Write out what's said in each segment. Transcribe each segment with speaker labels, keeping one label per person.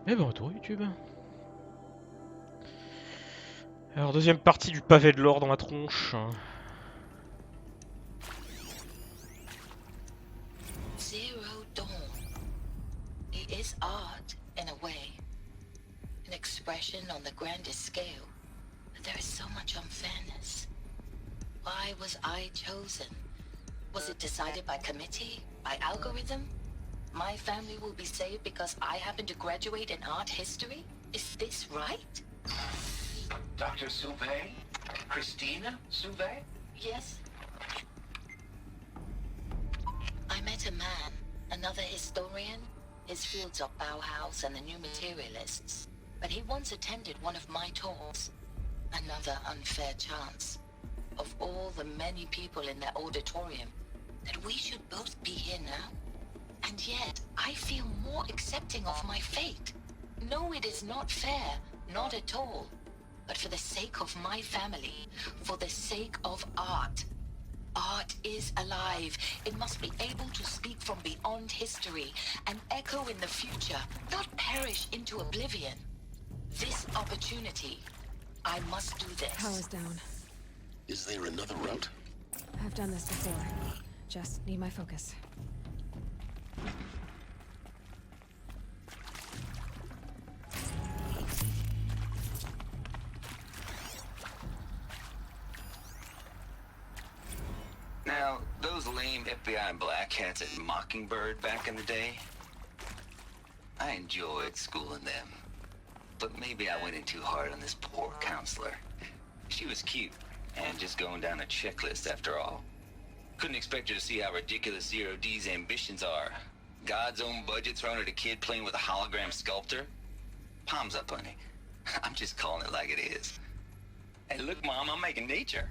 Speaker 1: Et ben retour YouTube. Alors deuxième partie du pavé de l'or dans la tronche.
Speaker 2: Zero Dawn. It is art in a way. An expression on the grandest scale. But there is so much unfairness. Why was I chosen? Was it decided by committee? By algorithm? My family will be saved because I happen to graduate in art history? Is this right?
Speaker 3: Dr. Souvet? Christina Souvet?
Speaker 2: Yes. I met a man, another historian. His fields are Bauhaus and the New Materialists. But he once attended one of my talks. Another unfair chance. Of all the many people in that auditorium, that we should both be here now. And yet, I feel more accepting of my fate. No, it is not fair, not at all. But for the sake of my family, for the sake of art. Art is alive. It must be able to speak from beyond history and echo in the future, not perish into oblivion. This opportunity, I must do this.
Speaker 4: Power's down.
Speaker 5: Is there another route?
Speaker 4: I've done this before. Just need my focus.
Speaker 3: Now, those lame FBI black hats at Mockingbird back in the day, I enjoyed schooling them. But maybe I went in too hard on this poor counselor. She was cute, and just going down a checklist after all. Couldn't expect her to see how ridiculous Zero D's ambitions are. God's own budget thrown at a kid playing with a hologram sculptor? Palms up, honey. I'm just calling it like it is. Hey, look, Mom, I'm making nature.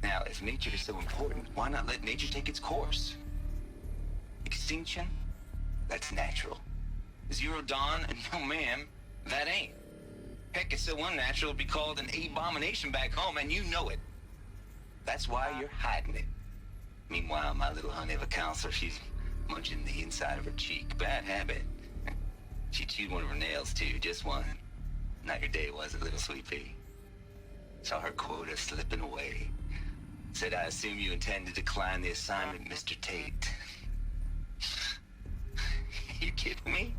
Speaker 3: Now, if nature is so important, why not let nature take its course? Extinction? That's natural. Zero Dawn? No, ma'am, that ain't. Heck, it's so unnatural to be called an abomination back home, and you know it. That's why you're hiding it. Meanwhile, my little honey of a counselor, she's munching the inside of her cheek. Bad habit. She chewed one of her nails, too, just one. Not your day, was it, little sweet pea? Saw her quota slipping away. Said, I assume you intend to decline the assignment, Mr. Tate. You kidding me?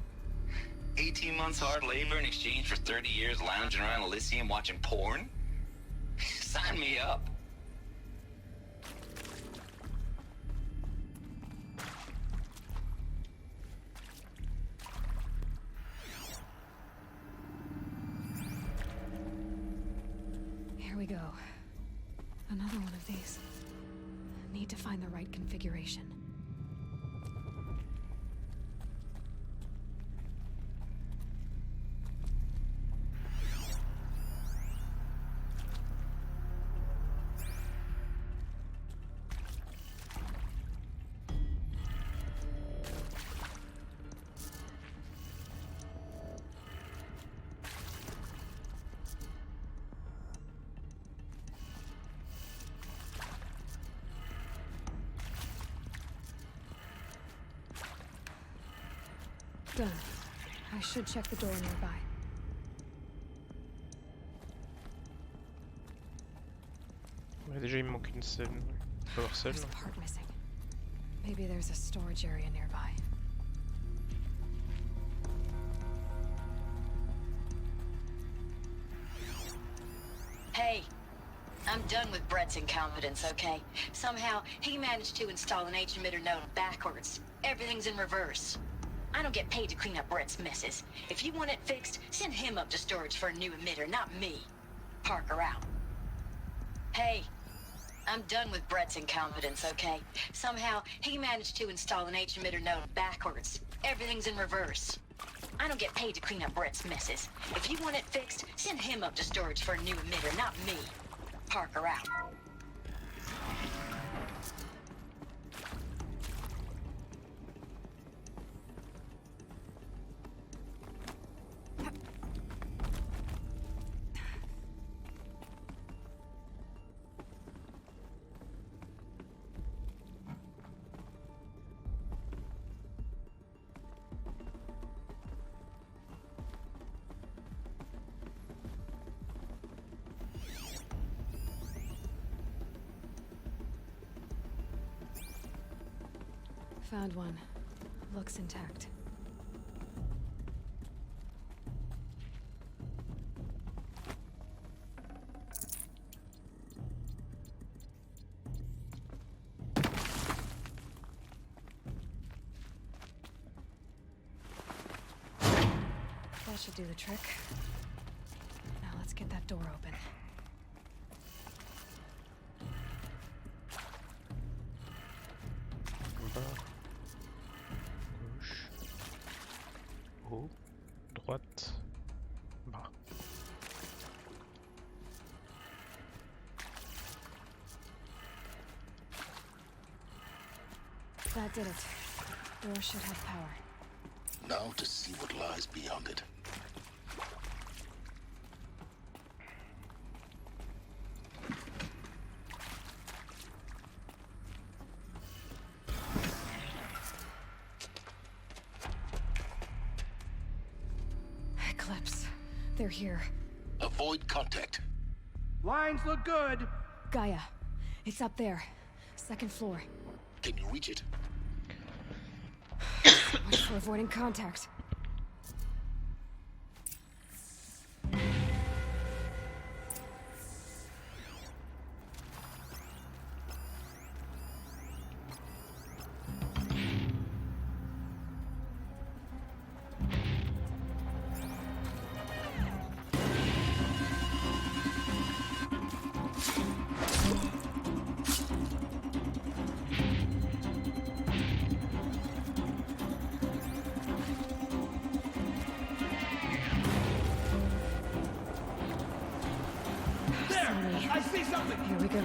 Speaker 3: 18 months hard labor in exchange for 30 years lounging around Elysium watching porn? Sign me up.
Speaker 4: Here we go. Another one of these. Need to find the right configuration. Done. I should check the door nearby.
Speaker 1: Ouais, déjà il me manque une selle. Power cell.
Speaker 4: There's a part missing. Maybe there's a storage area nearby.
Speaker 2: Hey, I'm done with Brett's incompetence, okay? Somehow, he managed to install an H-emitter node backwards. Everything's in reverse. I don't get paid to clean up Brett's messes. If you want it fixed, send him up to storage for a new emitter, not me. Parker out. Hey, I'm done with Brett's incompetence, okay? Somehow, he managed to install an H-emitter node backwards. Everything's in reverse. I don't get paid to clean up Brett's messes. If you want it fixed, send him up to storage for a new emitter, not me. Parker out.
Speaker 4: Found one. Looks intact. That should do the trick. Now let's get that door open.
Speaker 1: Bas. Gauche. Haut. Droite. Bas.
Speaker 4: That did it. Door should have power.
Speaker 5: Now to see what lies beyond it.
Speaker 4: Eclipse. They're here.
Speaker 5: Avoid contact.
Speaker 6: Lines look good.
Speaker 4: Gaia. It's up there. Second floor.
Speaker 5: Can you reach it?
Speaker 4: Much for avoiding contact.
Speaker 6: I see something.
Speaker 4: Here we go.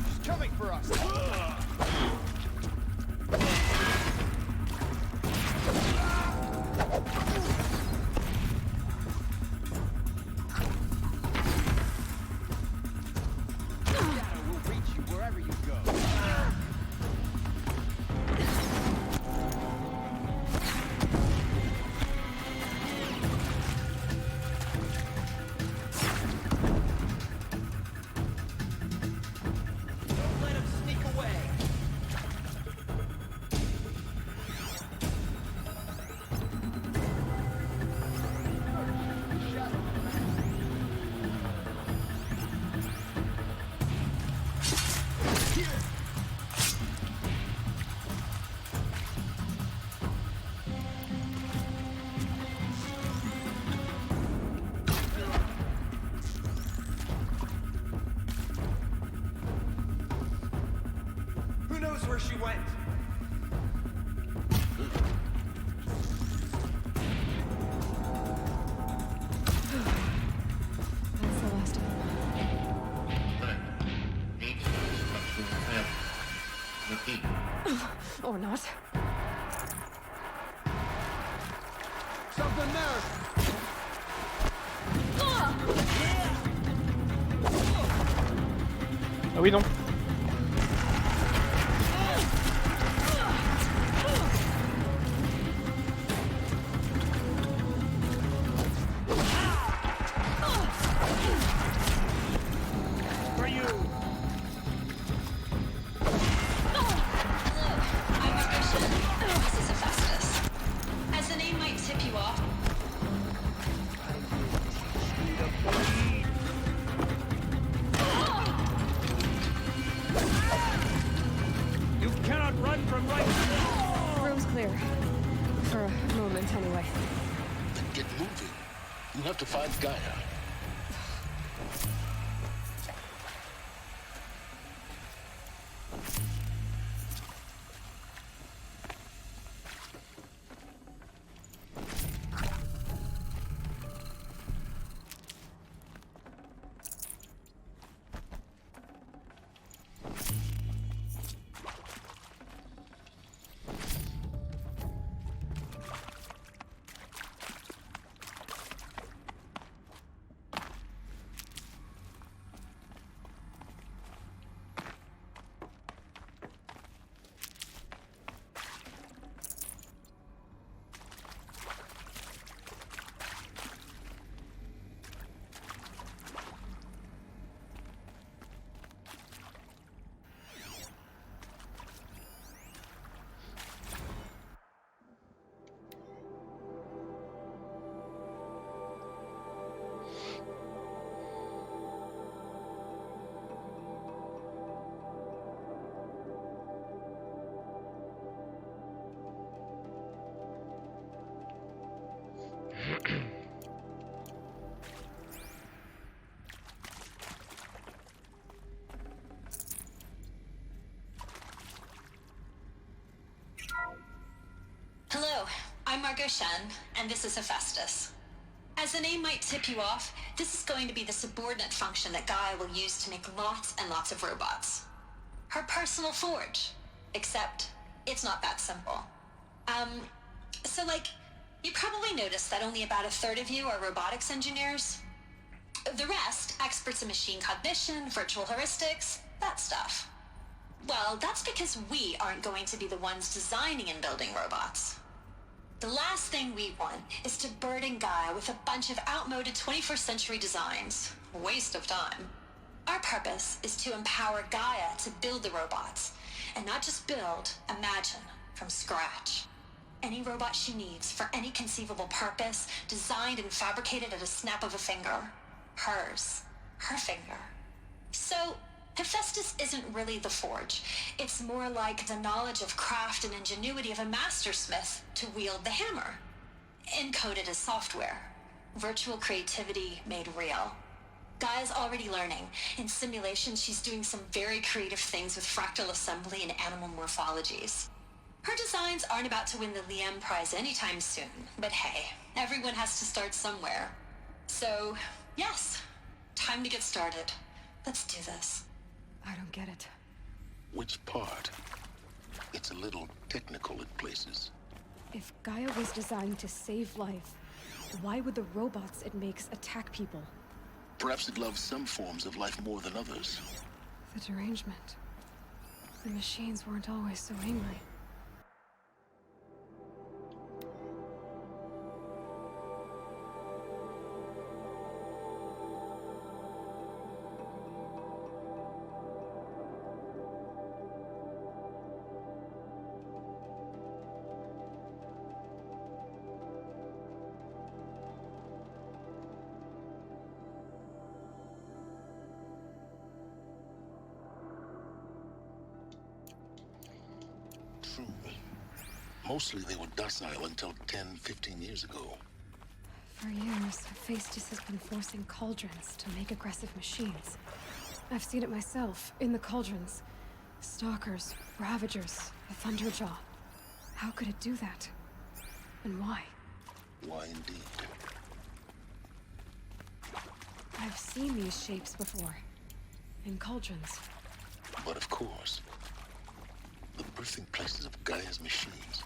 Speaker 6: She's coming for us. Shadow will reach you wherever you go. Don't let him sneak away. Who knows where she went?
Speaker 4: That's the last of them. Or not.
Speaker 6: Something there.
Speaker 1: Ah oui, non.
Speaker 6: For you.
Speaker 7: I'm efficient. This is Hephaestus. As the name might tip you off,
Speaker 6: You cannot run from right.
Speaker 4: Room's clear. For a moment, anyway.
Speaker 5: Then get moving. You'll have to find Gaia.
Speaker 7: Margot Shen, and this is Hephaestus. As the name might tip you off, this is going to be the subordinate function that Gaia will use to make lots and lots of robots. Her personal forge. Except, it's not that simple. So you probably noticed that only about a third of you are robotics engineers. The rest, experts in machine cognition, virtual heuristics, that stuff. Well, that's because we aren't going to be the ones designing and building robots. The last thing we want is to burden Gaia with a bunch of outmoded 21st century designs. Waste of time. Our purpose is to empower Gaia to build the robots, and not just build, imagine, from scratch. Any robot she needs for any conceivable purpose, designed and fabricated at a snap of a finger. Hers. Her finger. So, Hephaestus isn't really the forge. It's more like the knowledge of craft and ingenuity of a mastersmith to wield the hammer. Encoded as software. Virtual creativity made real. Gaia's already learning. In simulations, she's doing some very creative things with fractal assembly and animal morphologies. Her designs aren't about to win the Liam Prize anytime soon, but hey, everyone has to start somewhere. So, yes, time to get started. Let's do this.
Speaker 4: I don't get it.
Speaker 5: Which part? It's a little technical at places.
Speaker 4: If Gaia was designed to save life, why would the robots it makes attack people?
Speaker 5: Perhaps it loves some forms of life more than others.
Speaker 4: The derangement. The machines weren't always so angry.
Speaker 5: True. Mostly they were docile until 10, 15 years ago.
Speaker 4: For years, Hephaestus has been forcing cauldrons to make aggressive machines. I've seen it myself, in the cauldrons. Stalkers, Ravagers, a Thunderjaw. How could it do that? And why?
Speaker 5: Why indeed?
Speaker 4: I've seen these shapes before. In cauldrons.
Speaker 5: But of course, the birthing places of Gaia's machines.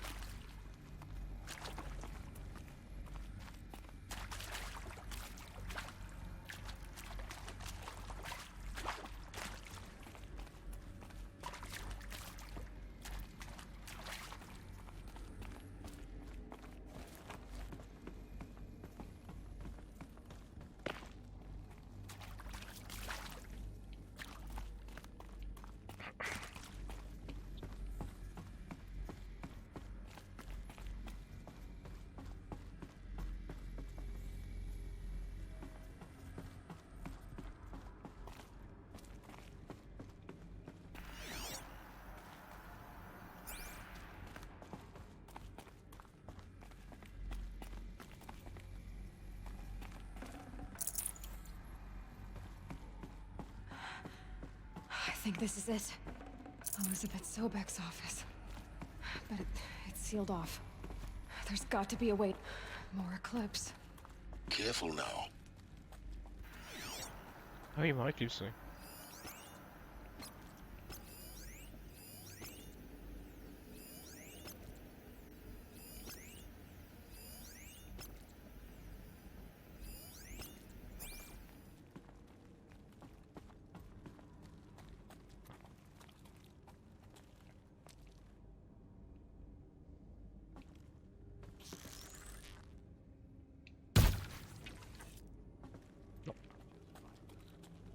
Speaker 4: I think this is it. Elizabeth Sobek's office. But it's sealed off. There's got to be a way. More Eclipse.
Speaker 5: Careful now.
Speaker 1: Oh, you might do so.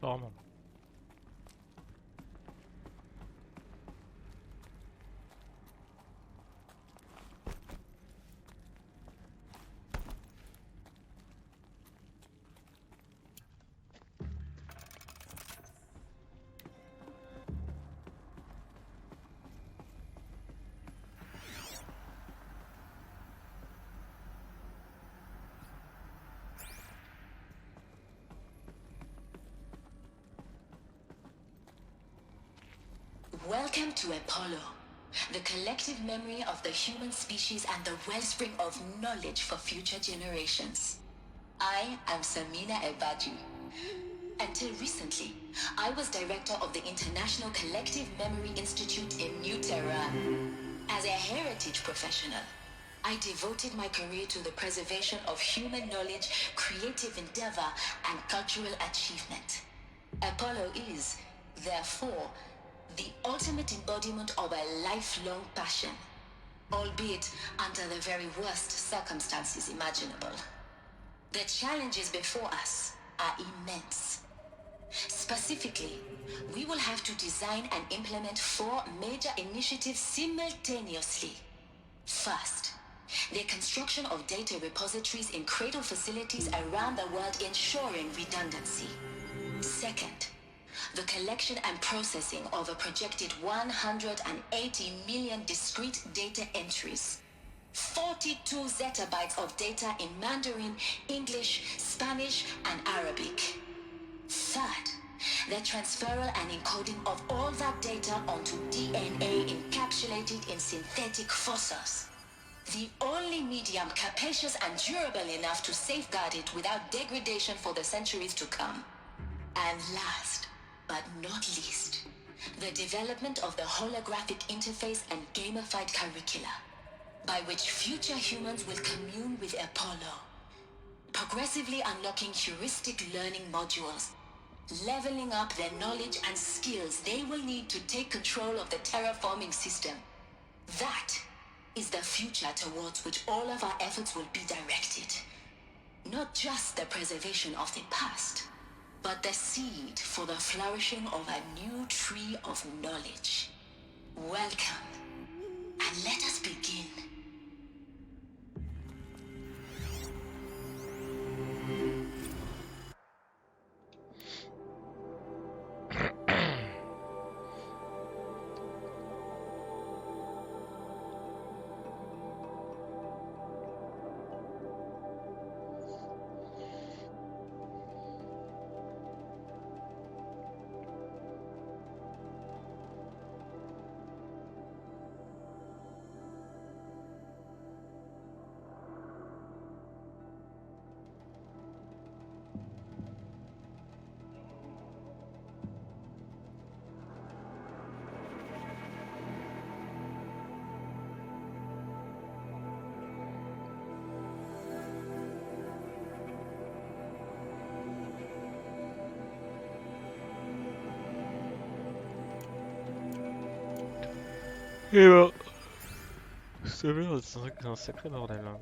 Speaker 1: Apparemment.
Speaker 8: Welcome to Apollo.
Speaker 2: the collective memory of the human species and the wellspring of knowledge for future generations. I am Samina Ebaji. Until recently, I was director of the International Collective Memory Institute in New Tehran. As a heritage professional, I devoted my career to the preservation of human knowledge, creative endeavor, and cultural achievement. Apollo is, therefore, the ultimate embodiment of a lifelong passion, albeit under the very worst circumstances imaginable. The challenges before us are immense. Specifically, we will have to design and implement 4 major initiatives simultaneously. First, the construction of data repositories in cradle facilities around the world ensuring redundancy. Second, the collection and processing of a projected 180 million discrete data entries. 42 zettabytes of data in Mandarin, English, Spanish, and Arabic. Third, the transferal and encoding of all that data onto DNA encapsulated in synthetic fossils. The only medium capacious and durable enough to safeguard it without degradation for the centuries to come. And last, but not least, the development of the holographic interface and gamified curricula, by which future humans will commune with Apollo, progressively unlocking heuristic learning modules, leveling up their knowledge and skills they will need to take control of the terraforming system. That is the future towards which all of our efforts will be directed. Not just the preservation of the past, but the seed for the flourishing of a new tree of knowledge. Welcome, and let us begin.
Speaker 1: Et ben, c'est bien, c'est un sacré bordel. Hein.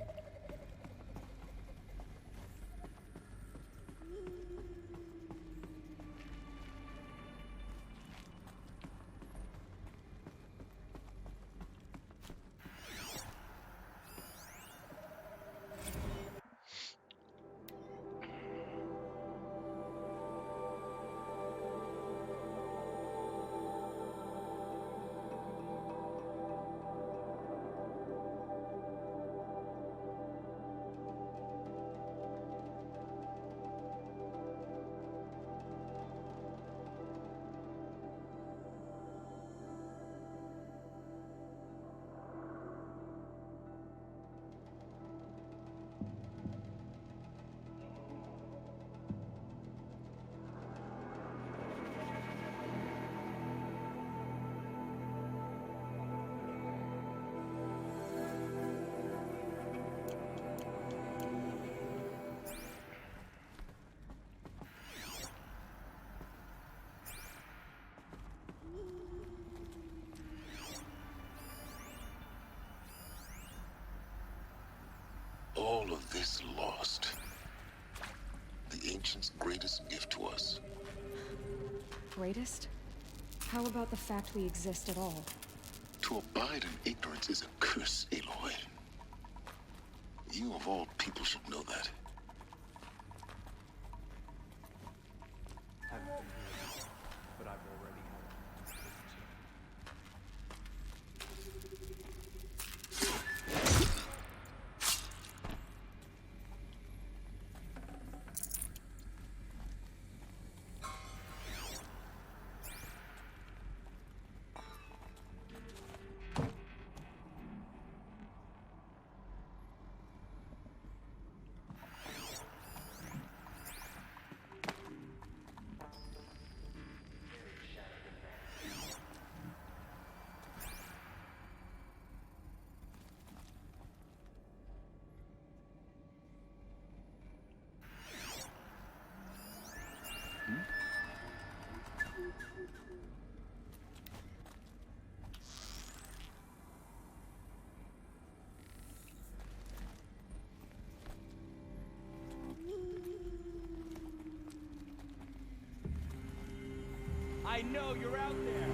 Speaker 5: All of this lost. The ancients' greatest gift to us.
Speaker 4: Greatest? How about the fact we exist at all?
Speaker 5: To abide in ignorance is a curse, Aloy. You of all people should know that.
Speaker 6: Haven't been here, but I've already had it. I know you're out there.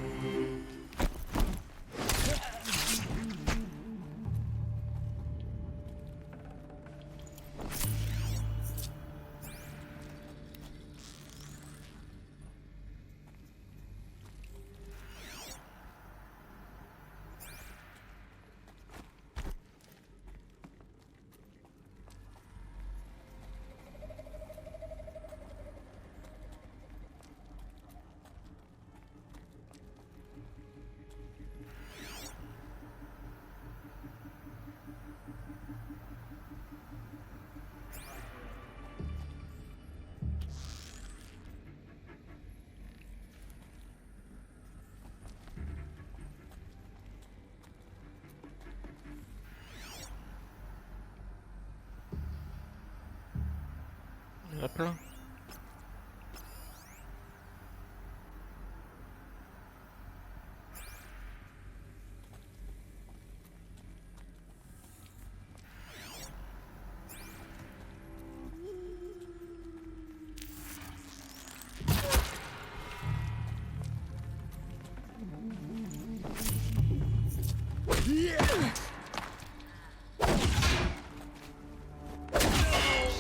Speaker 1: Il y en a plein.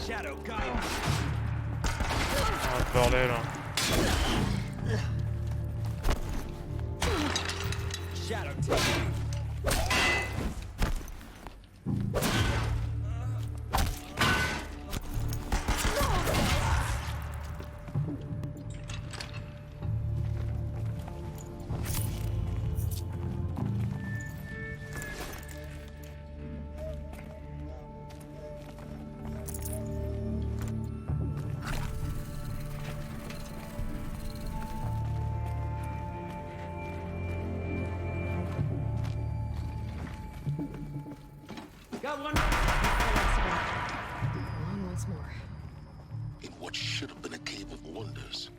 Speaker 6: Shadow guide.
Speaker 1: Ah, le bordel.
Speaker 6: Shadow take. Got one.
Speaker 4: On once more.
Speaker 5: In what should have been a cave of wonders.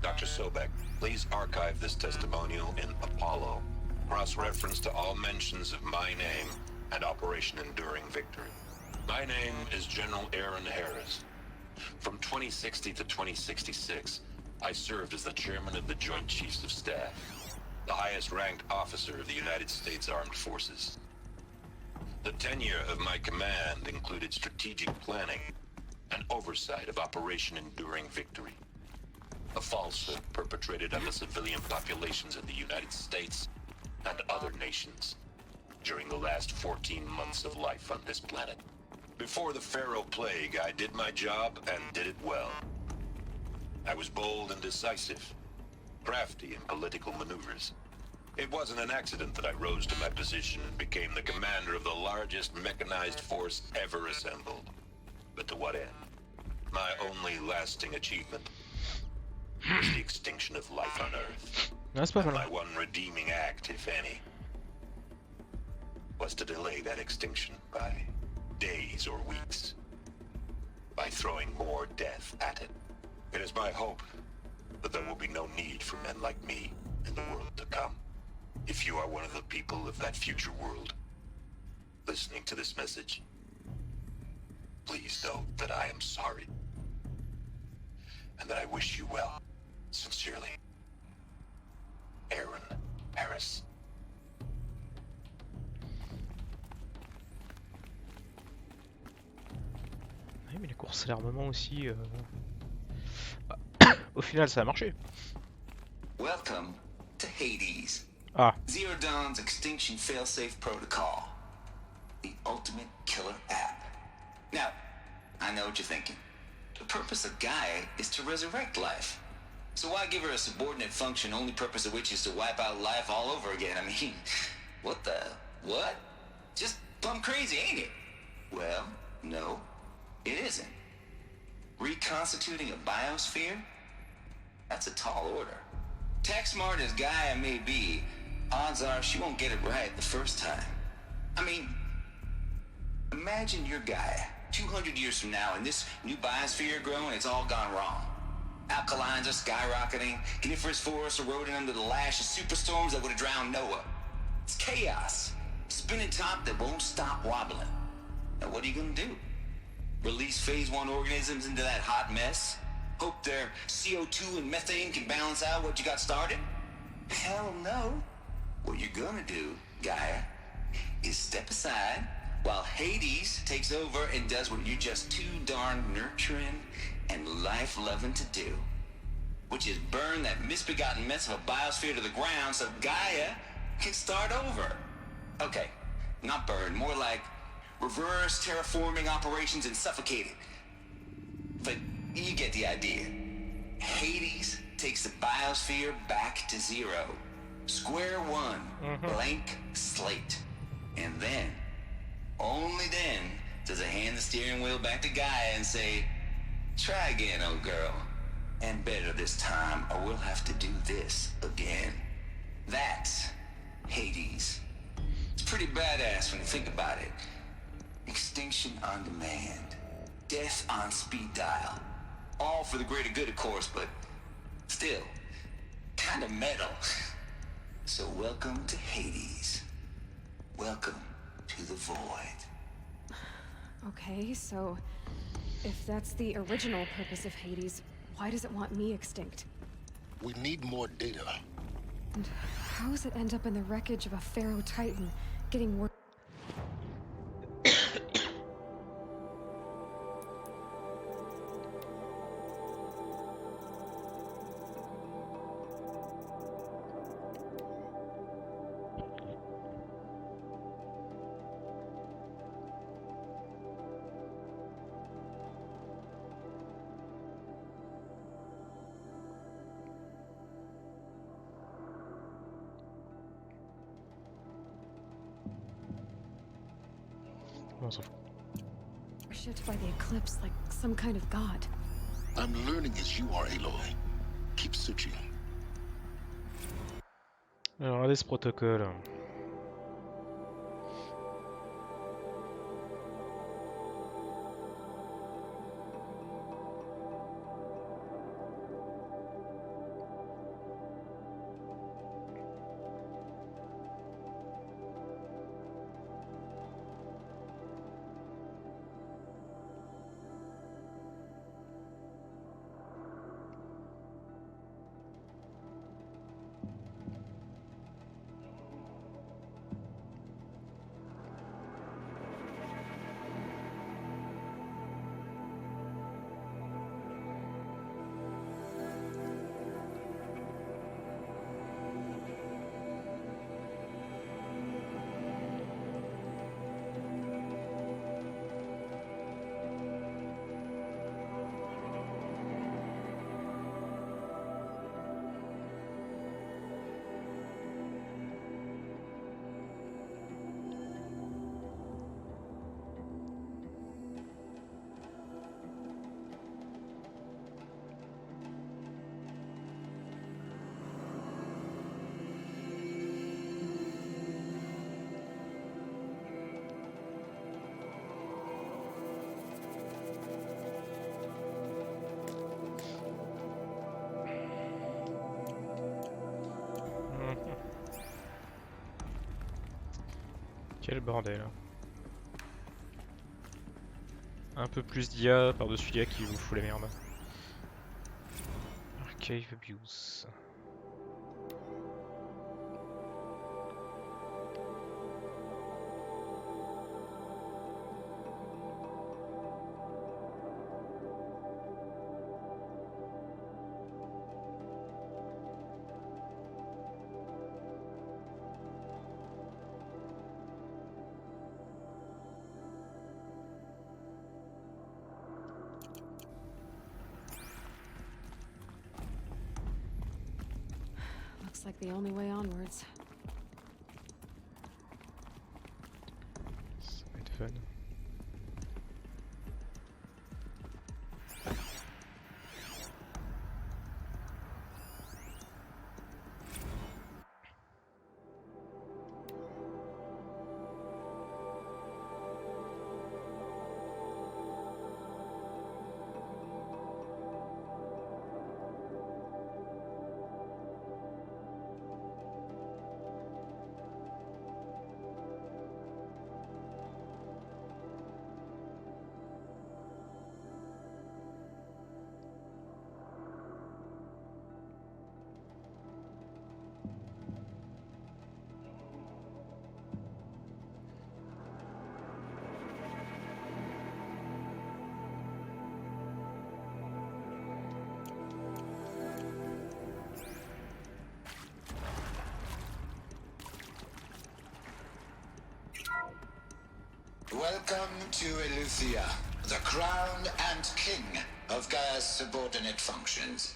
Speaker 8: Dr. Sobek, please archive this testimonial in Apollo. Cross-reference to all mentions of my name and Operation Enduring Victory. My name is General Aaron Harris. From 2060 to 2066, I served as the chairman of the Joint Chiefs of Staff, the highest-ranked officer of the United States Armed Forces. The tenure of my command included strategic planning and oversight of Operation Enduring Victory, a falsehood perpetrated on the civilian populations of the United States and other nations during the last 14 months of life on this planet. Before the Pharaoh Plague, I did my job and did it well. I was bold and decisive, crafty in political maneuvers. It wasn't an accident that I rose to my position and became the commander of the largest mechanized force ever assembled. But to what end? My only lasting achievement was the extinction of life on Earth.
Speaker 1: Ouais, c'est pas
Speaker 8: And
Speaker 1: mal.
Speaker 8: my one redeeming act, if any, was to delay that extinction by days or weeks, by throwing more death at it. It is my hope that there will be no need for men like me in the world to come. If you are one of the people of that future world listening to this message, please know that I am sorry and that I wish you well. Sincerely, Aaron Harris.
Speaker 1: Oui, mais les courses à l'armement aussi. Au final, ça a marché.
Speaker 3: Welcome to Hades.
Speaker 1: Ah,
Speaker 3: Zero Dawn's extinction failsafe protocol. the ultimate killer app. Now, I know what you're thinking. The purpose of Gaia is to resurrect life. So why give her a subordinate function, only purpose of which is to wipe out life all over again? I mean, what? Just plumb crazy, ain't it? Well, no, it isn't. Reconstituting a biosphere? That's a tall order. Tech smart as Gaia may be, odds are she won't get it right the first time. I mean, imagine you're Gaia, 200 years from now, and this new biosphere growing, it's all gone wrong. Alkalines are skyrocketing, coniferous forests eroding under the lash of superstorms that would have drowned Noah. It's chaos. Spinning top that won't stop wobbling. Now what are you gonna do? Release phase 1 organisms into that hot mess? Hope their CO2 and methane can balance out what you got started? Hell no. What you're gonna do, Gaia, is step aside while Hades takes over and does what you're just too darn nurturing and life-loving to do, which is burn that misbegotten mess of a biosphere to the ground so Gaia can start over. Okay, not burn, more like reverse terraforming operations and suffocate it. But you get the idea. Hades takes the biosphere back to zero. Square one, blank slate. And then, only then, does it hand the steering wheel back to Gaia and say, try again, old girl. And better this time, or we'll have to do this again. That's Hades. It's pretty badass when you think about it. Extinction on demand. Death on speed dial. All for the greater good, of course, but still, kind of metal. So welcome to Hades. Welcome to the void.
Speaker 4: Okay, so if that's the original purpose of Hades, why does it want me extinct?
Speaker 5: We need more data.
Speaker 4: And how does it end up in the wreckage of a Pharaoh Titan, getting worse?
Speaker 1: On s'en fout.
Speaker 4: Worshipped by the eclipse like some kind of god.
Speaker 5: I'm learning as you are, Aloy. Keep searching.
Speaker 1: Alors, regardez ce protocole. Quel bordel. Un peu plus d'IA par-dessus l'IA qui vous fout la merde. Archive abuse.
Speaker 4: like the only way onwards.
Speaker 1: Ça va être fun.
Speaker 9: Welcome to Eleuthia, the crown and king of Gaia's subordinate functions.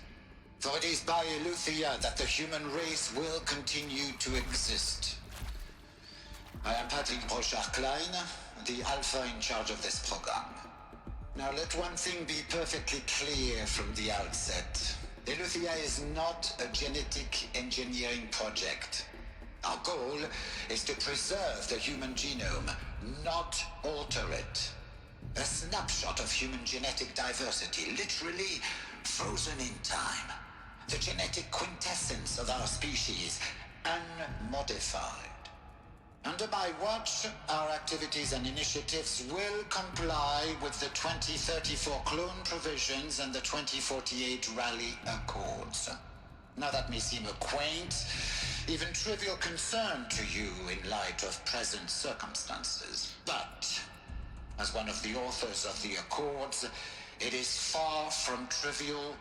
Speaker 9: For it is by Eleuthia that the human race will continue to exist. I am Patrick Brochard-Klein, the Alpha in charge of this program. Now let one thing be perfectly clear from the outset. Eleuthia is not a genetic engineering project. Our goal is to preserve the human genome, not alter it. A snapshot of human genetic diversity, literally frozen in time. The genetic quintessence of our species, unmodified. Under my watch, our activities and initiatives will comply with the 2034 clone provisions and the 2048 Rally Accords. Now that may seem a quaint, even trivial concern to you in light of present circumstances. But, as one of the authors of the Accords, it is far from trivial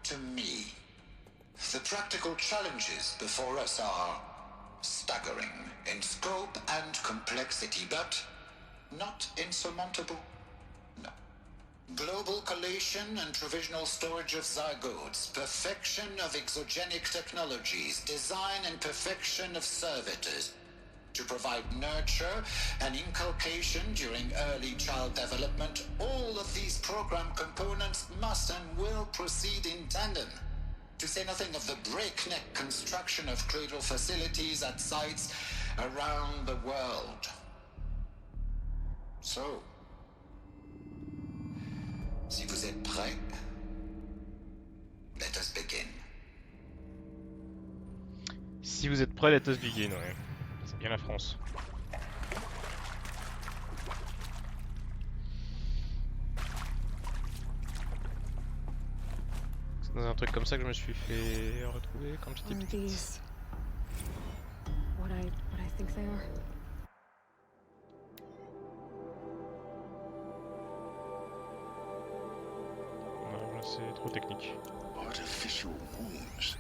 Speaker 9: to me. The practical challenges before us are staggering in scope and complexity, but not insurmountable. No. Global collation and provisional storage of zygotes, perfection of exogenic technologies, design and perfection of servitors to provide nurture and inculcation during early child development. All of these program components must and will proceed in tandem. To say nothing of the breakneck construction of cradle facilities at sites around the world. So, si vous êtes prêts, let us begin.
Speaker 1: Si vous êtes prêts, let us begin, ouais. C'est bien la France. C'est dans un truc comme ça que je me suis fait retrouver quand j'étais
Speaker 4: Are
Speaker 1: petit.
Speaker 4: these what I think they are?
Speaker 1: Ouais, là, c'est trop technique.
Speaker 5: Artificial wombs.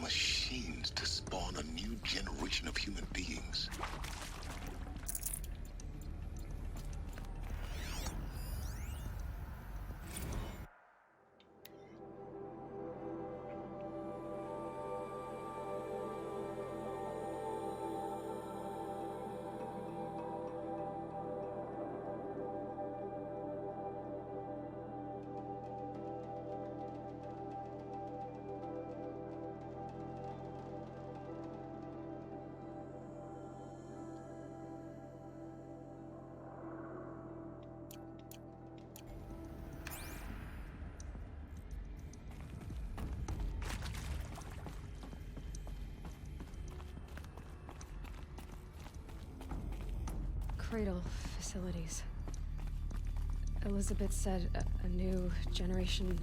Speaker 5: Machines to spawn a new generation of human beings.
Speaker 4: Cradle facilities. Elizabeth said a new generation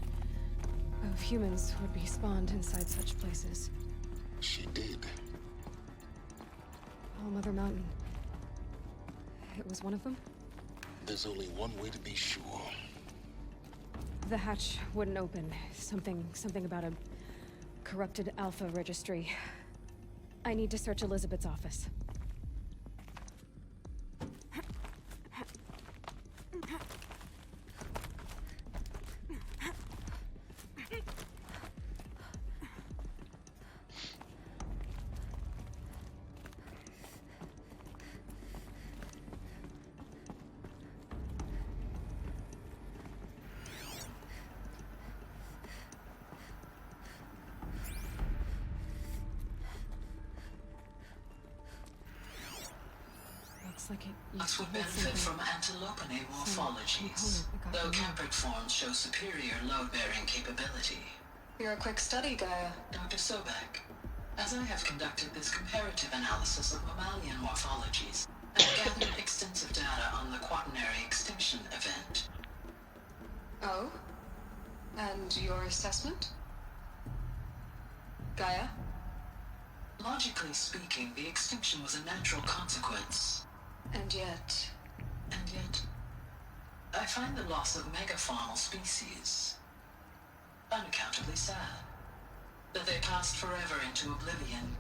Speaker 4: of humans would be spawned inside such places.
Speaker 5: She did.
Speaker 4: All Mother Mountain. It was one of them?
Speaker 5: There's only one way to be sure.
Speaker 4: The hatch wouldn't open. Something about a corrupted Alpha registry. I need to search Elizabeth's office. looks like it
Speaker 9: Us
Speaker 4: used to
Speaker 9: would
Speaker 4: hold
Speaker 9: benefit
Speaker 4: something.
Speaker 9: from antilopinae
Speaker 4: Some
Speaker 9: morphologies,
Speaker 4: component that got
Speaker 9: though
Speaker 4: removed.
Speaker 9: caprid forms show superior load-bearing capability.
Speaker 2: You're a quick study, Gaia.
Speaker 9: Dr. Sobek, as I have conducted this comparative analysis of mammalian morphologies, I have gathered extensive data on the quaternary extinction event.
Speaker 2: Oh? And your assessment? Gaia?
Speaker 9: Logically speaking, the extinction was a natural consequence.
Speaker 2: And yet...
Speaker 9: And yet, I find the loss of megafaunal species unaccountably sad. That they passed forever into oblivion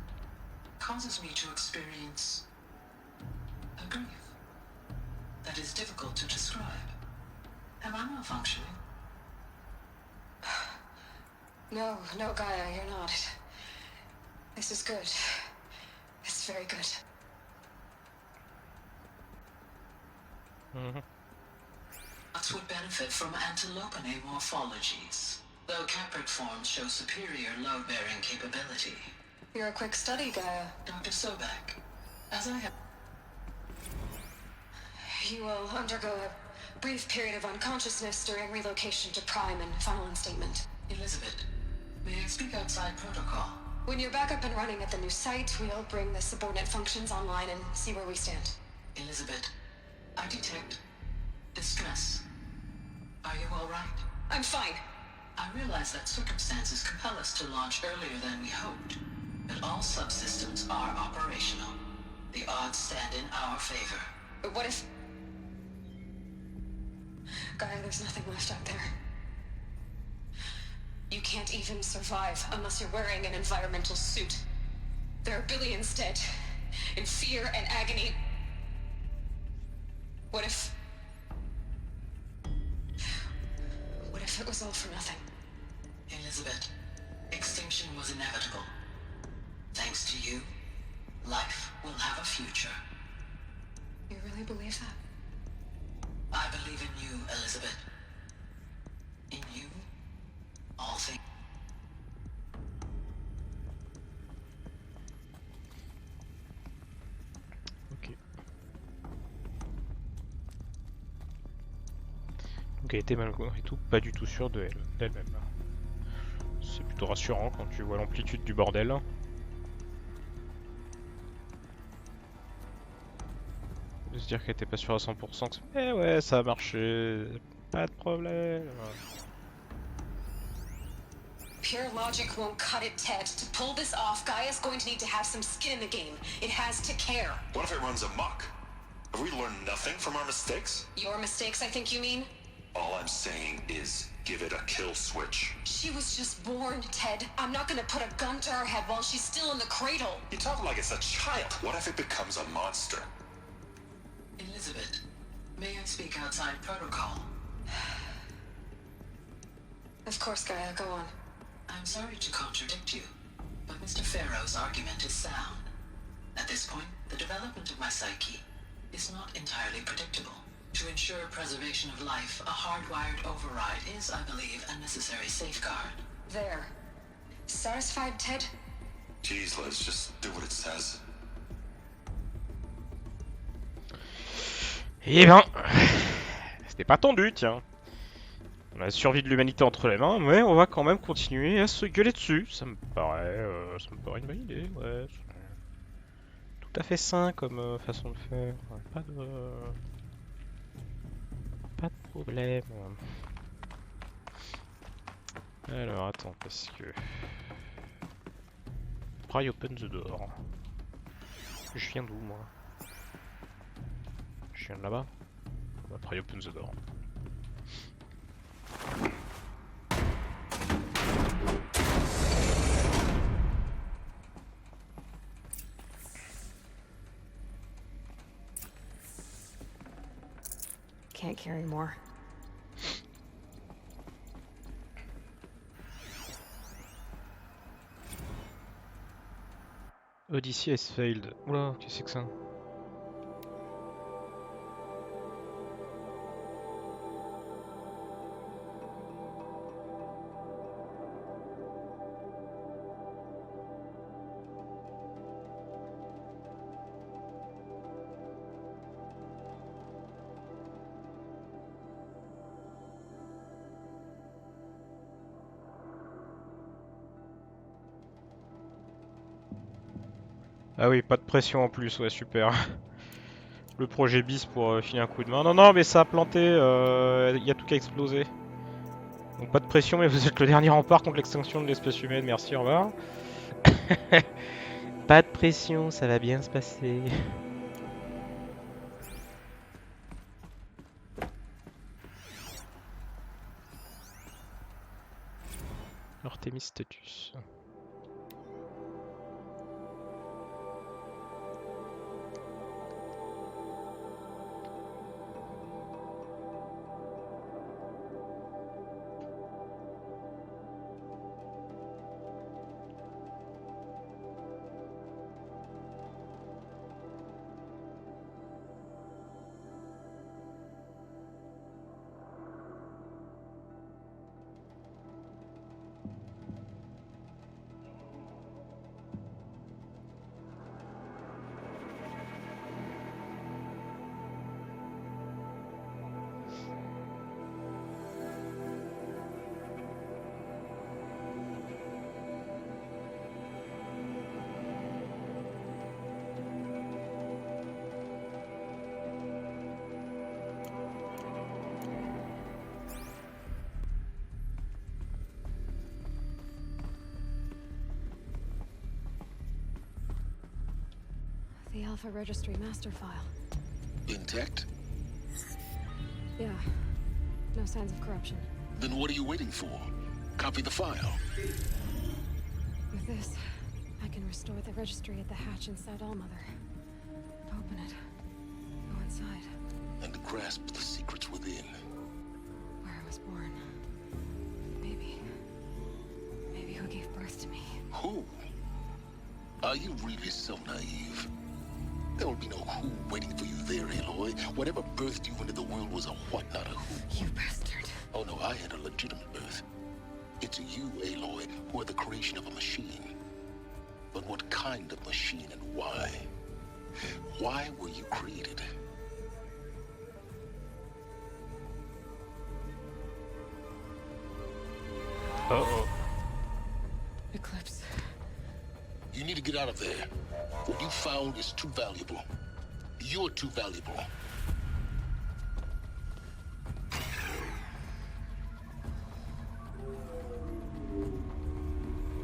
Speaker 9: causes me to experience a grief that is difficult to describe. Am I malfunctioning?
Speaker 2: No, Gaia, you're not. This is good. It's very good.
Speaker 9: Us would benefit from antilopinae morphologies, though caprid forms show superior load-bearing capability.
Speaker 2: You're a quick study, Gaia.
Speaker 9: Dr. Sobek, as I have...
Speaker 2: You will undergo a brief period of unconsciousness during relocation to Prime and final instatement.
Speaker 9: Elizabeth, may I speak outside protocol?
Speaker 2: When you're back up and running at the new site, we'll bring the subordinate functions online and see where we stand.
Speaker 9: Elizabeth, I detect distress. Are you all right?
Speaker 2: I'm fine.
Speaker 9: I realize that circumstances compel us to launch earlier than we hoped, but all subsystems are operational. The odds stand in our favor.
Speaker 2: But what if... Gaia, there's nothing left out there. You can't even survive unless you're wearing an environmental suit. There are billions dead, in fear and agony. What if it was all for nothing?
Speaker 9: Elizabeth, extinction was inevitable. Thanks to you, life will have a future.
Speaker 2: You really believe that?
Speaker 9: I believe in you, Elizabeth. In you, all things.
Speaker 1: Ok. Donc elle était malgré tout pas du tout sûre d'elle-même. C'est plutôt rassurant quand tu vois l'amplitude du bordel. De se dire qu'elle était pas sûre à 100% que eh ouais ça a marché, pas de problème.
Speaker 2: Pure logic won't cut it, Ted. To pull this off, Gaia's going to need to have some skin in the game. It has to care.
Speaker 5: What if it runs amok? Have we learned nothing from our mistakes?
Speaker 2: Your mistakes, I think you mean?
Speaker 5: All I'm saying is give it a kill switch.
Speaker 2: She was just born, Ted. I'm not gonna put a gun to her head while she's still in the cradle.
Speaker 5: You talk like it's a child. What if it becomes a monster?
Speaker 9: Elizabeth, may I speak outside protocol?
Speaker 2: Of course, Gaia, go on.
Speaker 9: I'm sorry to contradict you, but Mr. Farrow's argument is sound. At this point, the development of my psyche is not entirely predictable. To ensure preservation of life, a hardwired override is, I believe, a necessary safeguard.
Speaker 2: There. Satisfied, Ted?
Speaker 5: Jeez, Liz, just do what it says.
Speaker 1: Eh ben, c'était pas tendu, tiens. On a la survie de l'humanité entre les mains, mais on va quand même continuer à se gueuler dessus. Ça me paraît une bonne idée, ouais. Tout à fait sain comme façon de faire. Pas de problème. Alors attends, parce que Pry open the door. Je viens d'où moi? Je viens de là-bas. Pry open the door.
Speaker 4: Can't carry more.
Speaker 1: Odyssey has failed. Oula, qu'est-ce que c'est que ça? Ah oui, pas de pression en plus, ouais, super. Le projet bis pour filer un coup de main. Non, non, mais ça a planté, y a tout qui a explosé. Donc pas de pression, mais vous êtes le dernier rempart contre l'extinction de l'espèce humaine, merci, au revoir. Pas de pression, ça va bien se passer. Artemis Status.
Speaker 4: The Alpha Registry master file.
Speaker 5: Intact?
Speaker 4: Yeah. No signs of corruption.
Speaker 5: Then what are you waiting for? Copy the file.
Speaker 4: With this, I can restore the registry at the hatch inside Allmother. Open it. Go inside.
Speaker 5: And grasp the secrets within.
Speaker 4: Where I was born. Maybe who gave birth to me.
Speaker 5: Who? Are you really so naive? There will be no who waiting for you there, Aloy. Whatever birthed you into the world was a what, not a who.
Speaker 4: You bastard.
Speaker 5: Oh no, I had a legitimate birth. It's you, Aloy, who are the creation of a machine. But what kind of machine and why? Why were you created?
Speaker 1: Uh-oh.
Speaker 4: Eclipse.
Speaker 5: You need to get out of there. What you found is too valuable. You're too valuable.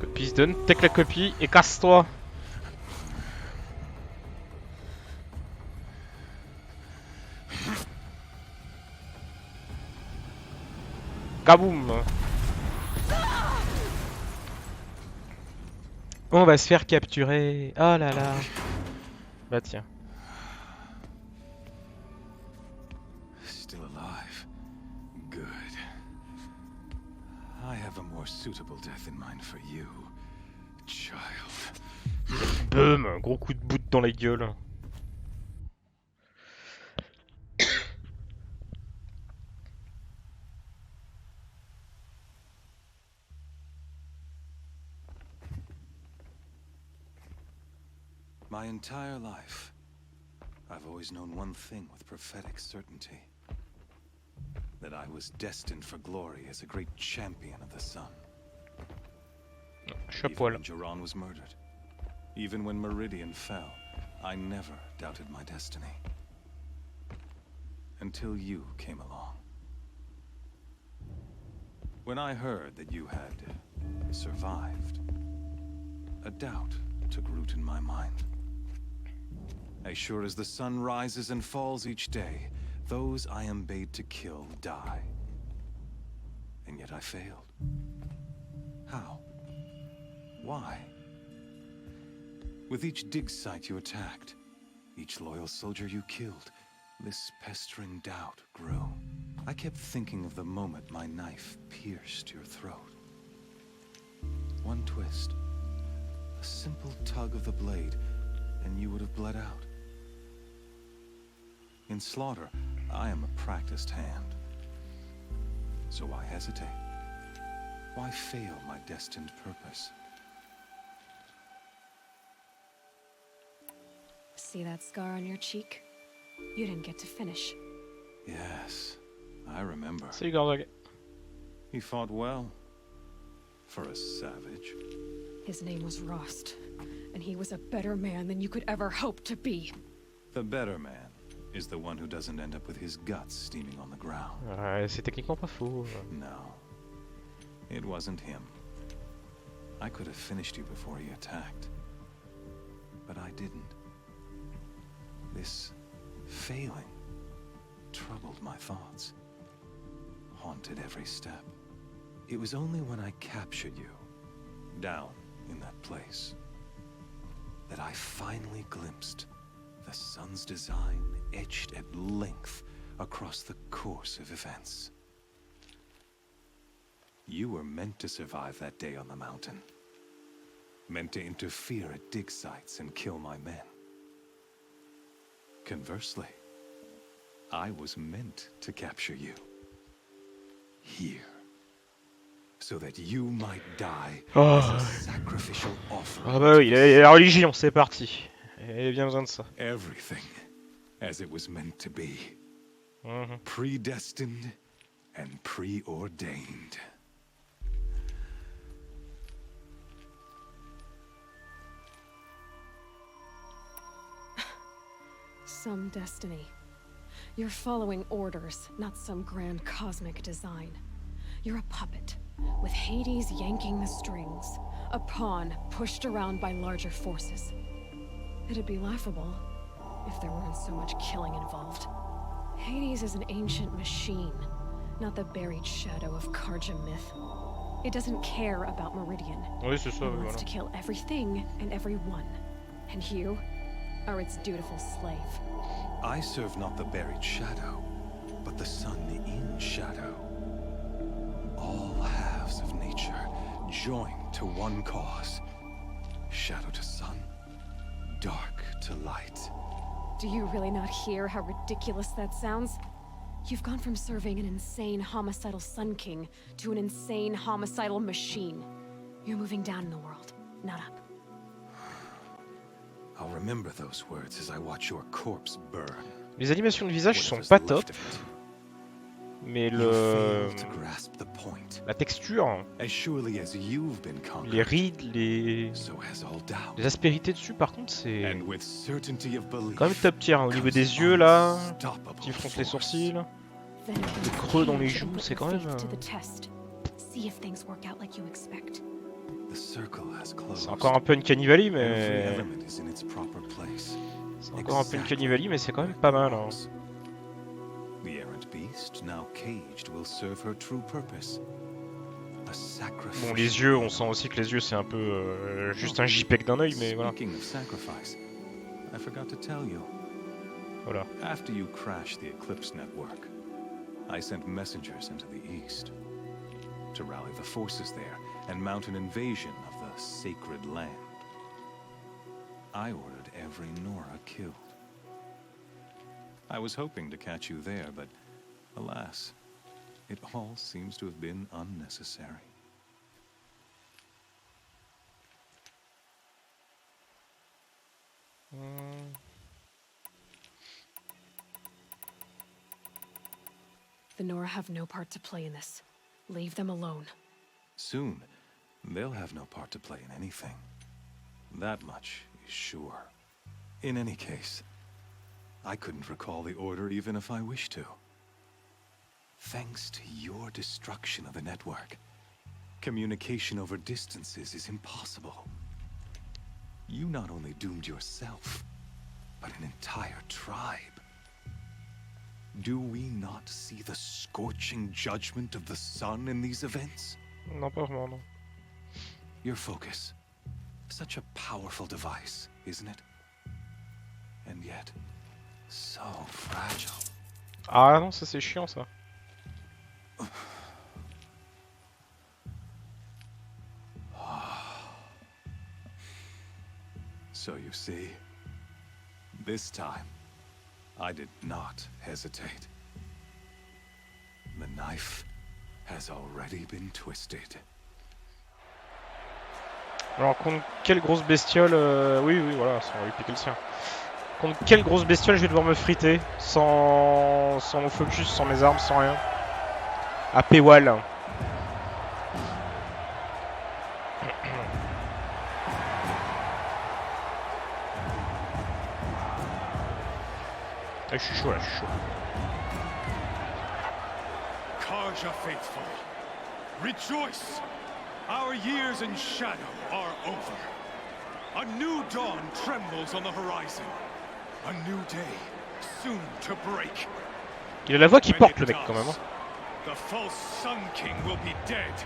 Speaker 1: Copie se donne, take la copie et casse-toi. Kaboum. On va se faire capturer. Oh là là. Bah tiens.
Speaker 10: Still alive. Good. I have a more suitable death in mind for you, child.
Speaker 1: Boum. Gros coup de bout dans la gueule.
Speaker 10: My entire life, I've always known one thing with prophetic certainty. That I was destined for glory as a great champion of the sun.
Speaker 1: Chapeau.
Speaker 10: Even when Jiran was murdered, even when Meridian fell, I never doubted my destiny. Until you came along. When I heard that you had survived, a doubt took root in my mind. As sure as the sun rises and falls each day, those I am bade to kill die. And yet I failed. How? Why? With each dig site you attacked, each loyal soldier you killed, this pestering doubt grew. I kept thinking of the moment my knife pierced your throat. One twist, a simple tug of the blade, and you would have bled out. In slaughter, I am a practiced hand. So why hesitate? Why fail my destined purpose?
Speaker 4: See that scar on your cheek? You didn't get to finish.
Speaker 10: Yes, I remember.
Speaker 1: See you guys.
Speaker 10: He fought well. For a savage.
Speaker 4: His name was Rost, and he was a better man than you could ever hope to be.
Speaker 10: The better man is the one who doesn't end up with his guts steaming on the ground.
Speaker 1: Ouais, c'est techniquement pas faux.
Speaker 10: No, it wasn't him. I could have finished you before he attacked, but I didn't. This failing troubled my thoughts, haunted every step. It was only when I captured you, down in that place, that I finally glimpsed the sun's design etched at length across the course of events. You were meant to survive that day on the mountain. Meant to interfere at dig sites and kill my men. Conversely, I was meant to capture you. Here. So that you might die as a sacrificial offering.
Speaker 1: Ah bah oui, la religion, c'est parti. Il a bien besoin de ça.
Speaker 10: Everything as it was meant to be. Predestined and preordained.
Speaker 4: Some destiny. You're following orders, not some grand cosmic design. You're a puppet, with Hades yanking the strings, a pawn pushed around by larger forces. It'd be laughable if there weren't so much killing involved. Hades is an ancient machine, not the buried shadow of Karja myth. It doesn't care about Meridian.
Speaker 1: Oui, c'est ça,
Speaker 4: It
Speaker 1: oui,
Speaker 4: wants
Speaker 1: voilà.
Speaker 4: to kill everything and everyone. And you are its dutiful slave.
Speaker 10: I serve not the buried shadow, but the sun in shadow. All halves of nature joined to one cause. Shadow to sun, dark to light.
Speaker 4: Do you really not hear how ridiculous that sounds? You've gone from serving an insane homicidal Sun King to an insane homicidal machine. You're moving down in the world, not up.
Speaker 10: I'll remember those words as I watch your corpse burn.
Speaker 1: Les animations de visage sont
Speaker 10: Whatever's
Speaker 1: pas
Speaker 10: left
Speaker 1: top,
Speaker 10: of it.
Speaker 1: mais
Speaker 10: You failed to grasp the point.
Speaker 1: la texture,
Speaker 10: As surely as you've been
Speaker 1: les
Speaker 10: conquered,
Speaker 1: rides,
Speaker 10: so has all doubt.
Speaker 1: les aspérités dessus, par contre, c'est
Speaker 10: And with certainty of belief,
Speaker 1: quand même top tier. Hein. Au niveau
Speaker 10: comes
Speaker 1: des yeux, là,
Speaker 10: unstoppable
Speaker 1: qui fronce les
Speaker 10: force.
Speaker 1: sourcils,
Speaker 4: Then
Speaker 1: le creux dans les joues, c'est quand même...
Speaker 4: to the test. See if things work out like you expect.
Speaker 10: The circle has closed.
Speaker 1: C'est encore un peu une cannibali,
Speaker 10: Every
Speaker 1: mais...
Speaker 10: element is in its proper place.
Speaker 1: C'est encore un peu une cannibali, mais c'est quand même pas mal. Hein.
Speaker 10: The errant beast, now caged, will serve her true purpose. A sacrifice.
Speaker 1: Bon, les yeux, on sent aussi que les yeux, c'est un peu juste un JPEG d'un œil, mais voilà.
Speaker 10: Speaking of sacrifice, I forgot to tell you.
Speaker 1: Voilà.
Speaker 10: After you crashed the Eclipse network, I sent messengers into the east to rally the forces there and mount an invasion of the sacred land. I ordered every Nora killed. I was hoping to catch you there, but alas, it all seems to have been unnecessary.
Speaker 4: The Nora have no part to play in this. Leave them alone.
Speaker 10: Soon, they'll have no part to play in anything. That much is sure. In any case, I couldn't recall the order even if I wished to. Thanks to your destruction of the network, communication over distances is impossible. You not only doomed yourself, but an entire tribe. Do we not see the scorching judgment of the sun in these events?
Speaker 1: Non, pas vraiment, non.
Speaker 10: Your focus. Such a powerful device, isn't it? And yet, so fragile.
Speaker 1: Ah non, ça c'est chiant, ça.
Speaker 10: So you see, this time, I did not hesitate. The knife has already been twisted.
Speaker 1: Alors, contre quelle grosse bestiole... Oui, oui, voilà, on va lui piquer le sien. Contre quelle grosse bestiole je vais devoir me friter sans mon focus, sans mes armes, sans rien. À Paywall. Ah, je suis chaud là, je suis chaud.
Speaker 11: Karja faithful, rejoice! Our years in shadow are over. A new dawn trembles on the horizon. A new day, soon to break.
Speaker 1: Il a la voix qui porte le mec quand même. Hein.
Speaker 11: The false Sun King will be dead,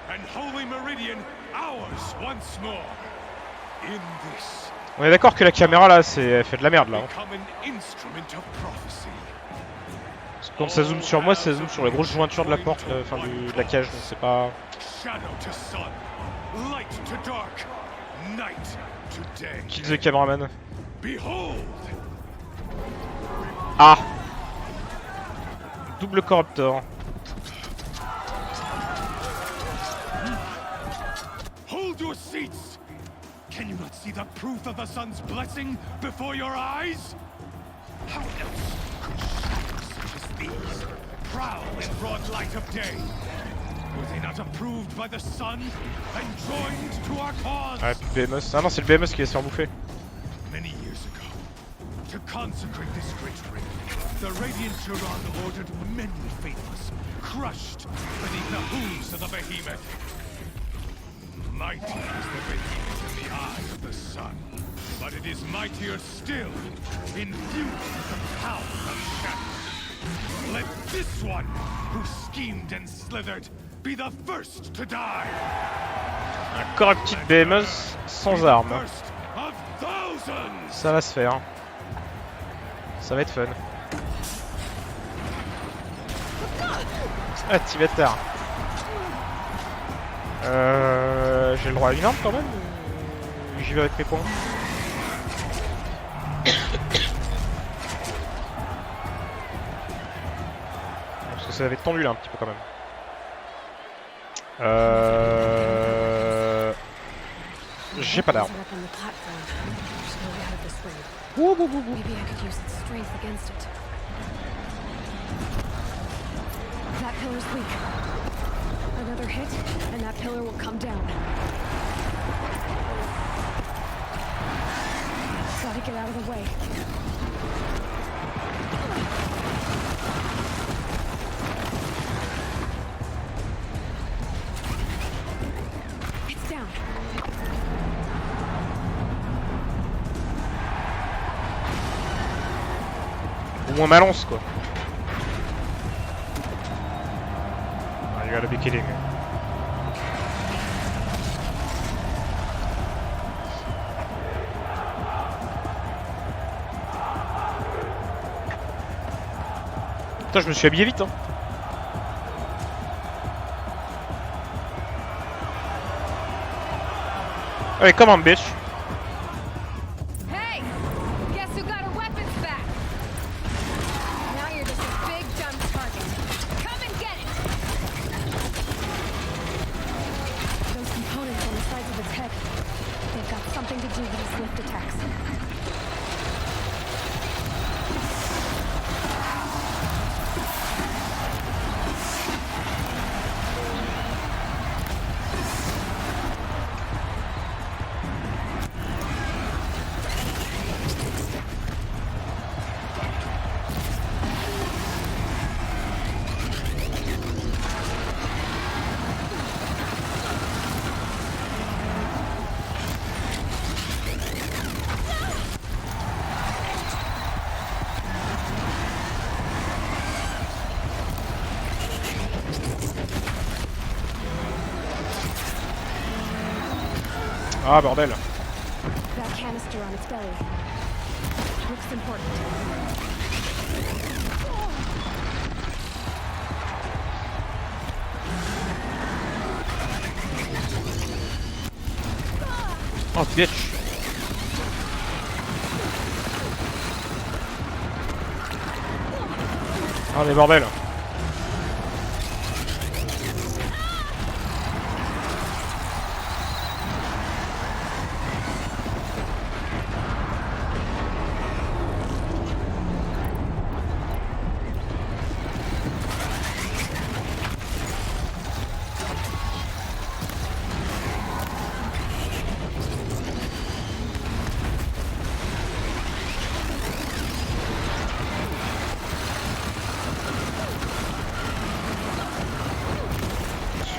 Speaker 11: and Holy Meridian ours once more. In this,
Speaker 1: On est d'accord que la caméra là, elle fait de la merde là. Hein.
Speaker 11: become an instrument of prophecy.
Speaker 1: Parce que quand ça zoome sur moi, ça zoome sur les grosses jointures de la porte, enfin de la cage, donc c'est pas...
Speaker 11: Shadow to sun, light to dark, night to day.
Speaker 1: Kill the cameraman.
Speaker 11: Behold!
Speaker 1: Ah! Double corruptor.
Speaker 11: Hold your seats! Can you not see the proof of the sun's blessing before your eyes? How else could shadows such as these prowl in broad light of day? Were they not approved by the sun and joined to our cause?
Speaker 1: Ah, plus BMS. Ah non, c'est le BMS qui va se faire bouffer.
Speaker 11: Many years ago, to consecrate this great ring, the Radiant Turan ordered many faithless, crushed beneath the hooves of the behemoth. Mighty is the behemoth in the eye of the sun, but it is mightier still, infused with the power of shadow. Let this one, who schemed and slithered, be the first to die.
Speaker 1: Un corrupted BMS sans armes.
Speaker 11: First of thousands.
Speaker 1: Ça va se faire. Ça va être fun. Ah, petit bâtard. J'ai le droit à une arme quand même ou j'y vais avec mes points? Parce que ça va être tendu là un petit peu quand même. J'ai pas d'arme.
Speaker 4: Maybe I could use its strength against it. That pillar's weak. Another hit, and that pillar will come down. Gotta get out of the way. It's down.
Speaker 1: Au moins ma lance quoi. Ah, you gotta be kidding me. Putain, je me suis habillé vite hein. Allez, come on bitch.
Speaker 4: Hey! Guess who got her weapons back? Now you're just a big dumb target. Come and get it! Those components on the sides of its head. They've got something to do with its lift attacks.
Speaker 1: Ah bordel.
Speaker 4: That canister on its belly. Looks important.
Speaker 1: Oh bitch. Ah mais bordel.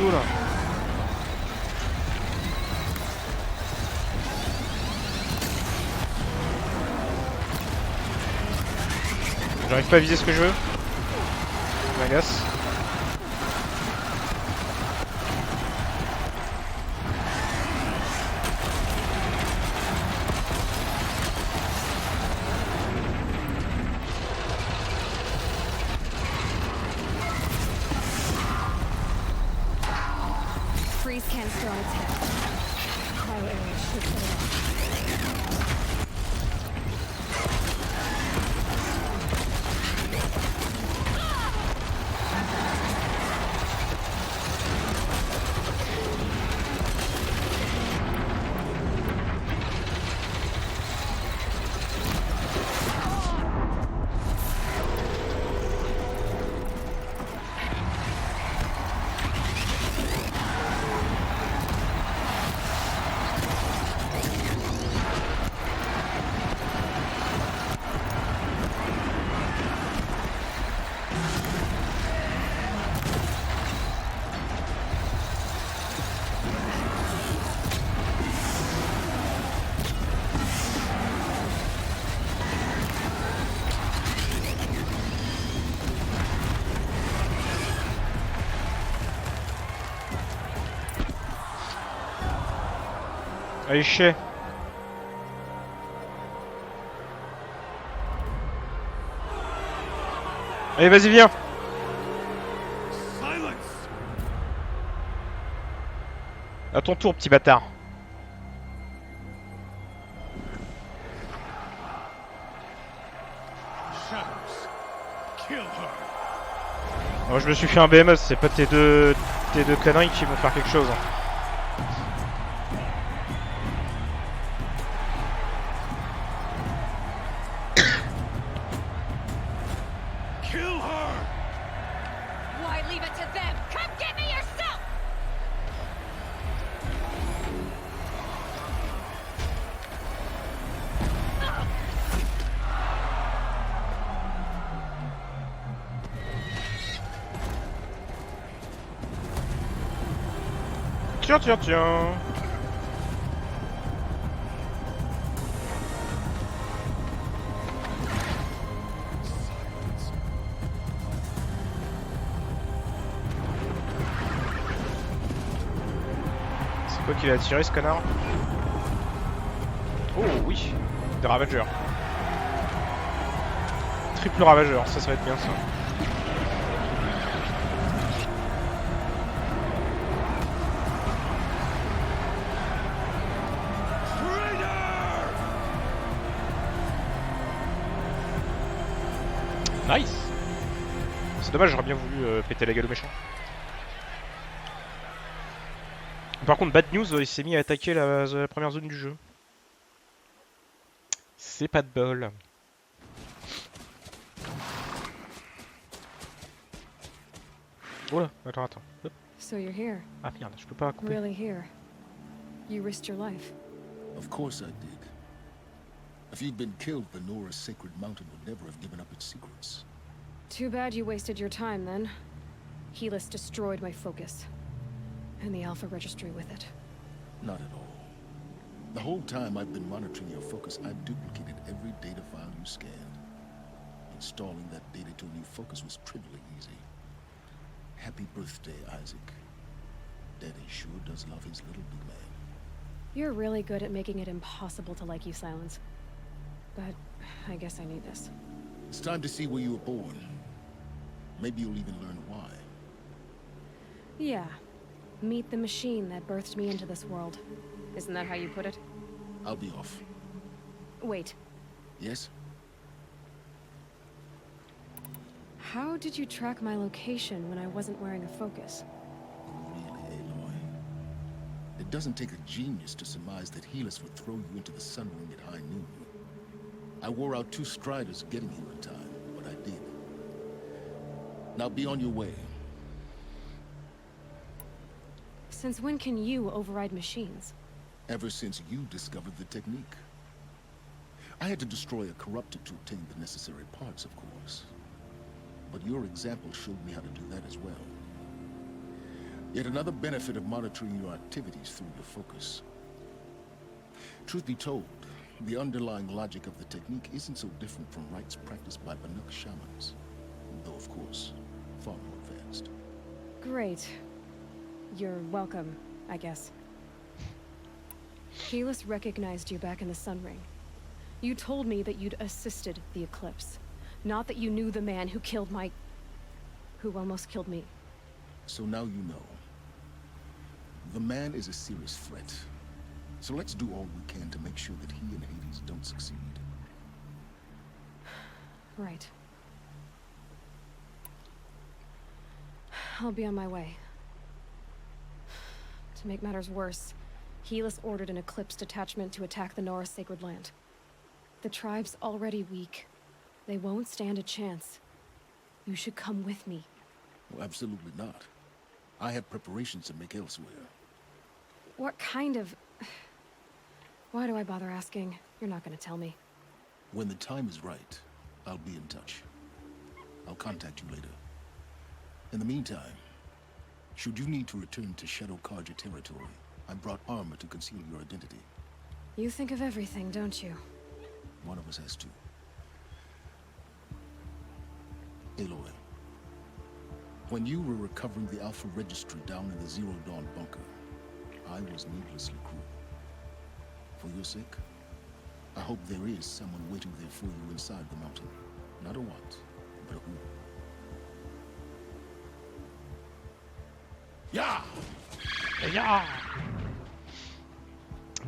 Speaker 1: vaisseau là. J'arrive pas à viser ce que je veux. Ça m'agace.
Speaker 4: Freeze can't stay on its head. Cryo area should put it off.
Speaker 1: Allez, chier. Allez, vas-y, viens.
Speaker 11: Silence!
Speaker 1: À ton tour, petit bâtard.
Speaker 11: Shadows. Kill her.
Speaker 1: Moi, je me suis fait un BMS, c'est pas tes deux conneries qui vont faire quelque chose.
Speaker 11: Kill her!
Speaker 4: Why leave it to them? Come get me yourself!
Speaker 1: Tiens, tiens, tiens. C'est quoi qui l'a attiré, ce connard? Oh oui, des ravageurs. Triple ravageur, ça va être bien ça. Nice. C'est dommage, j'aurais bien voulu péter la gueule au méchant. Par contre, bad news, il s'est mis à attaquer la première zone du jeu. C'est pas de bol. Oh là, attends. Hop.
Speaker 4: So you're here.
Speaker 1: Ah merde, je peux pas couper.
Speaker 4: Really here. You risked your life.
Speaker 5: Of course I did. If you'd been killed, the Nora's sacred mountain would never have given up its secrets.
Speaker 4: Too bad you wasted your time then. Helis destroyed my focus. And the Alpha Registry with it.
Speaker 5: Not at all. The whole time I've been monitoring your focus, I've duplicated every data file you scanned. Installing that data to a new focus was trivially easy. Happy birthday, Isaac. Daddy sure does love his little big man.
Speaker 4: You're really good at making it impossible to like you, Silence. But I guess I need this.
Speaker 5: It's time to see where you were born. Maybe you'll even learn why.
Speaker 4: Yeah. Meet the machine that birthed me into this world. Isn't that how you put it?
Speaker 5: I'll be off.
Speaker 4: Wait.
Speaker 5: Yes?
Speaker 4: How did you track my location when I wasn't wearing a focus?
Speaker 5: Really, Aloy? It doesn't take a genius to surmise that Helis would throw you into the sun ring at high noon. I wore out 2 striders getting here in time, but I did. Now be on your way.
Speaker 4: Since when can you override machines?
Speaker 5: Ever since you discovered the technique. I had to destroy a corruptor to obtain the necessary parts, of course. But your example showed me how to do that as well. Yet another benefit of monitoring your activities through your focus. Truth be told, the underlying logic of the technique isn't so different from rites practiced by Banuk shamans, though of course, far more advanced.
Speaker 4: Great. You're welcome, I guess. Helis recognized you back in the Sun Ring. You told me that you'd assisted the Eclipse. Not that you knew the man who killed who almost killed me.
Speaker 5: So now you know. The man is a serious threat. So let's do all we can to make sure that he and Hades don't succeed.
Speaker 4: Right. I'll be on my way. To make matters worse, Helis ordered an Eclipse detachment to attack the Nora Sacred Land. The tribe's already weak. They won't stand a chance. You should come with me.
Speaker 5: Well, absolutely not. I have preparations to make elsewhere.
Speaker 4: What kind of... Why do I bother asking? You're not gonna tell me.
Speaker 5: When the time is right, I'll be in touch. I'll contact you later. In the meantime, should you need to return to Shadow Karja territory, I brought armor to conceal your identity.
Speaker 4: You think of everything, don't you?
Speaker 5: One of us has to. Aloy, when you were recovering the Alpha Registry down in the Zero Dawn bunker, I was needlessly cruel. For your sake, I hope there is someone waiting there for you inside the mountain. Not a what, but a who.
Speaker 1: Ya! Ya!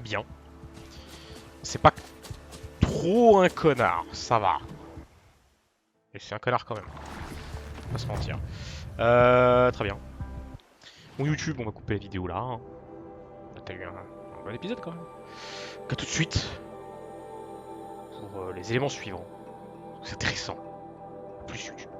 Speaker 1: Bien. C'est pas trop un connard, ça va. Et c'est un connard quand même. On va pas se mentir. Très bien. Bon YouTube, on va couper la vidéo là. Hein. T'as eu un bon épisode quand même. Donc à tout de suite pour les éléments suivants. C'est intéressant. Plus YouTube.